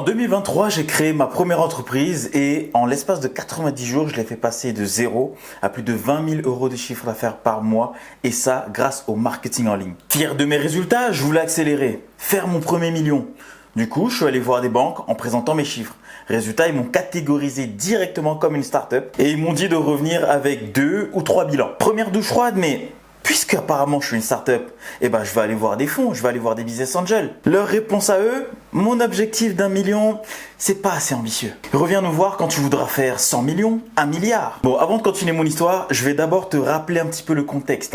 En 2023, j'ai créé ma première entreprise et en l'espace de 90 jours, je l'ai fait passer de 0 à plus de 20 000 euros de chiffre d'affaires par mois et ça grâce au marketing en ligne. Fier de mes résultats, je voulais accélérer, faire mon premier million. Du coup, je suis allé voir des banques en présentant mes chiffres. Résultat, ils m'ont catégorisé directement comme une start-up et ils m'ont dit de revenir avec 2 ou 3 bilans. Première douche froide, mais puisque apparemment je suis une start-up, je vais aller voir des fonds, je vais aller voir des business angels. Leur réponse à eux, mon objectif d'1 million, c'est pas assez ambitieux. Reviens nous voir quand tu voudras faire 100 millions, 1 milliard. Bon, avant de continuer mon histoire, je vais d'abord te rappeler un petit peu le contexte.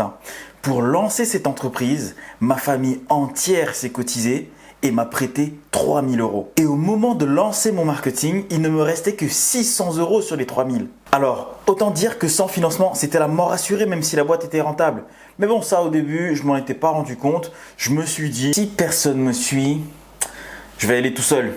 Pour lancer cette entreprise, ma famille entière s'est cotisée et m'a prêté 3 000 euros. Et au moment de lancer mon marketing, il ne me restait que 600 euros sur les 3 000. Alors, autant dire que sans financement, c'était la mort assurée même si la boîte était rentable. Mais bon, ça au début, je m'en étais pas rendu compte. Je me suis dit, si personne me suit, je vais aller tout seul.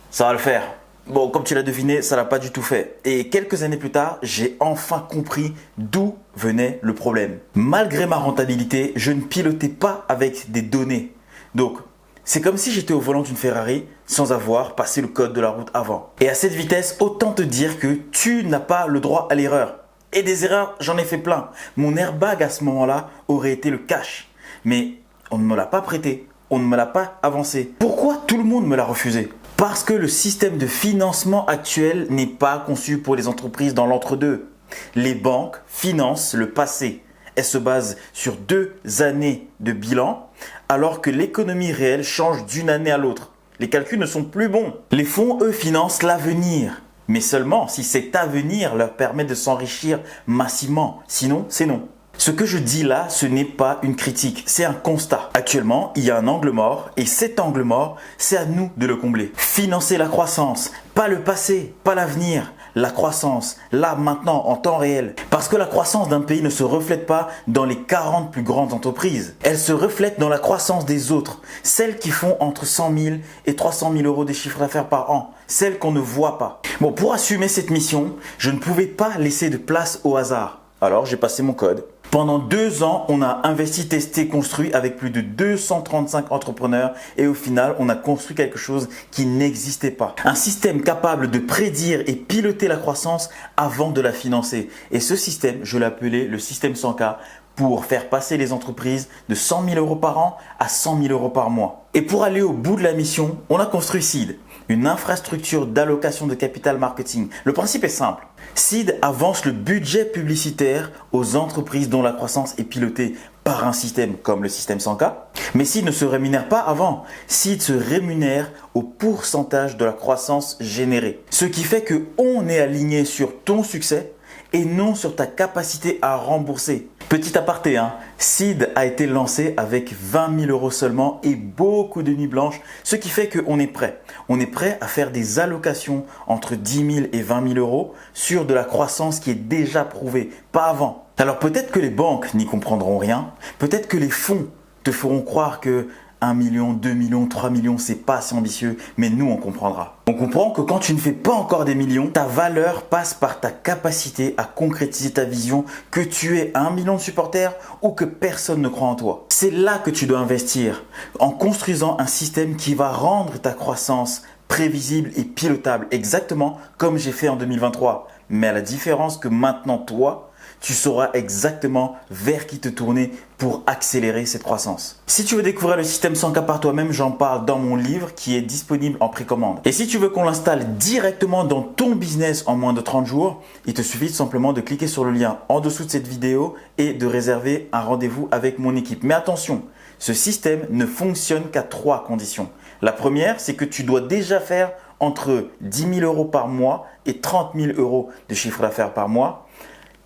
Ça va le faire. Bon, comme tu l'as deviné, ça l'a pas du tout fait. Et quelques années plus tard, j'ai enfin compris d'où venait le problème. Malgré ma rentabilité, je ne pilotais pas avec des données. Donc, c'est comme si j'étais au volant d'une Ferrari sans avoir passé le code de la route avant. Et à cette vitesse, autant te dire que tu n'as pas le droit à l'erreur. Et des erreurs, j'en ai fait plein. Mon airbag à ce moment-là aurait été le cash. Mais on ne me l'a pas prêté, on ne me l'a pas avancé. Pourquoi tout le monde me l'a refusé? Parce que le système de financement actuel n'est pas conçu pour les entreprises dans l'entre-deux. Les banques financent le passé. Elle se base sur 2 années de bilan, alors que l'économie réelle change d'une année à l'autre. Les calculs ne sont plus bons. Les fonds, eux, financent l'avenir, mais seulement si cet avenir leur permet de s'enrichir massivement. Sinon, c'est non. Ce que je dis là, ce n'est pas une critique, c'est un constat. Actuellement, il y a un angle mort et cet angle mort, c'est à nous de le combler. Financer la croissance, pas le passé, pas l'avenir. La croissance, là, maintenant, en temps réel. Parce que la croissance d'un pays ne se reflète pas dans les 40 plus grandes entreprises. Elle se reflète dans la croissance des autres. Celles qui font entre 100 000 et 300 000 euros de chiffre d'affaires par an. Celles qu'on ne voit pas. Bon, pour assumer cette mission, je ne pouvais pas laisser de place au hasard. Alors, j'ai passé mon code. Pendant 2 ans, on a investi, testé, construit avec plus de 235 entrepreneurs et au final, on a construit quelque chose qui n'existait pas. Un système capable de prédire et piloter la croissance avant de la financer. Et ce système, je l'ai appelé le système 100K pour faire passer les entreprises de 100 000 euros par an à 100 000 euros par mois. Et pour aller au bout de la mission, on a construit Seed, une infrastructure d'allocation de capital marketing. Le principe est simple. Seed avance le budget publicitaire aux entreprises dont la croissance est pilotée par un système comme le système 100K. Mais Seed ne se rémunère pas avant. Seed se rémunère au pourcentage de la croissance générée. Ce qui fait qu'on est aligné sur ton succès et non sur ta capacité à rembourser. Petit aparté, Seed a été lancé avec 20 000 euros seulement et beaucoup de nuits blanches, ce qui fait qu'on est prêt. On est prêt à faire des allocations entre 10 000 et 20 000 euros sur de la croissance qui est déjà prouvée, pas avant. Alors peut-être que les banques n'y comprendront rien, peut-être que les fonds te feront croire que 1 million, 2 millions, 3 millions, c'est pas assez ambitieux, mais nous on comprendra. On comprend que quand tu ne fais pas encore des millions, ta valeur passe par ta capacité à concrétiser ta vision, que tu aies 1 million de supporters ou que personne ne croit en toi. C'est là que tu dois investir, en construisant un système qui va rendre ta croissance prévisible et pilotable, exactement comme j'ai fait en 2023. Mais à la différence que maintenant toi, tu sauras exactement vers qui te tourner pour accélérer cette croissance. Si tu veux découvrir le système 100K par toi-même, j'en parle dans mon livre qui est disponible en précommande. Et si tu veux qu'on l'installe directement dans ton business en moins de 30 jours, il te suffit simplement de cliquer sur le lien en dessous de cette vidéo et de réserver un rendez-vous avec mon équipe. Mais attention, ce système ne fonctionne qu'à 3 conditions. La première, c'est que tu dois déjà faire entre 10 000 euros par mois et 30 000 euros de chiffre d'affaires par mois,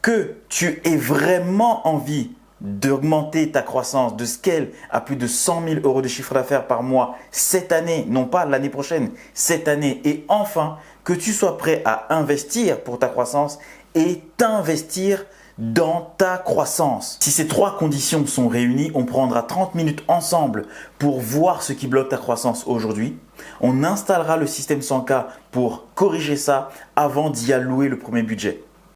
que tu aies vraiment envie d'augmenter ta croissance, de scale à plus de 100 000 euros de chiffre d'affaires par mois cette année, non pas l'année prochaine, cette année. Et enfin, que tu sois prêt à investir pour ta croissance et t'investir dans ta croissance. Si ces 3 conditions sont réunies, on prendra 30 minutes ensemble pour voir ce qui bloque ta croissance aujourd'hui. On installera le système 100K pour corriger ça avant d'y allouer le premier budget.